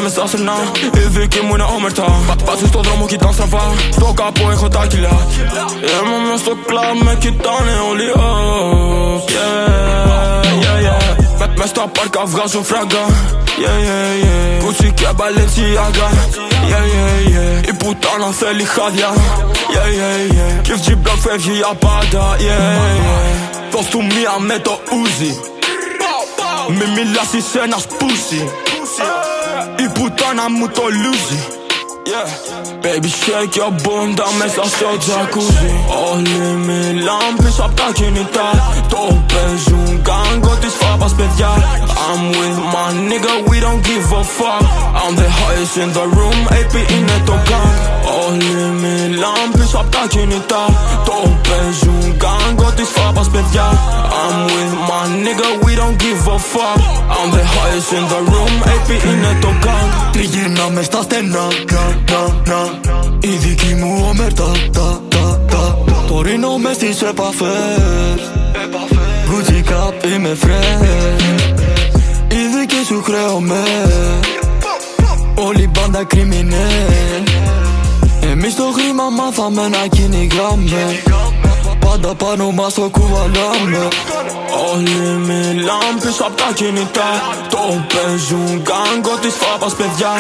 με στα στενά. Η δική μου είναι όμερτα. Πάτσε στον δρόμο, κοιτάν στραβά. Στο κάπου έχω τα κιλά. Είμαι μες στο κλαμπ, με κοιτάνε όλοι. Oh, yeah. Μες στα πάρκα βγάζω φράγκα. Yeah. Gucci και Balenciaga. Yeah. Η πουτάνα θέλει χάδια. Yeah. Κι FG-Block φεύγει για πάντα. Yeah. Δώσ' του μία με το Uzi. Μη μιλάς, είσαι ένας πούσι. Η πουτάνα μου το λούζει. Baby shake your bunda μέσα στο τζακούζι. Όλοι μιλάν πίσω απ' τα κινητά. Το παίζουν γκάγκο της φάπας παιδιά. I'm with my nigga, we don't give a fuck. I'm the highest in the room, AP είναι το gang. Όλοι μιλάν πίσω απ' τα κινητά. Το παίζουν γκάγκο της φάπας παιδιά. I'm with my nigga, we don't give a fuck. I'm the highest in the room, AP είναι το gang. Τριγυρνάμε στα στενά, η δική μου ομερτά, το ρίνω μες στις επαφές. Gucci cap, είμαι fresh. Η δική σου χρέωμαι. Όλη μπάντα κριμινέλ. Εμείς το χρήμα μάθαμε να κυνηγάμε. Πάντα πάνω μας το κουβαλάμε. Όλοι μιλάν πίσω απ' τα κινητά. Το παίζουν γκάγκο της φάπας παιδιά.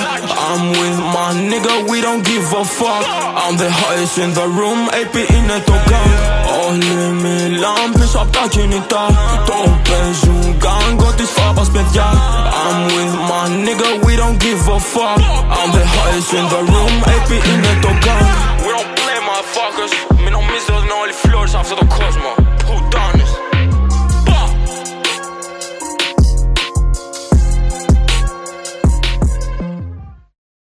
I'm with my nigga, we don't give a fuck. I'm the highest in the room, AP είναι το gang. Όλοι μιλάν πίσω απ' τα κινητά. Το παίζουν γκάγκο της φάπας παιδιά. I'm with my nigga, we don't give a fuck. I'm the highest in the room, AP είναι το gang.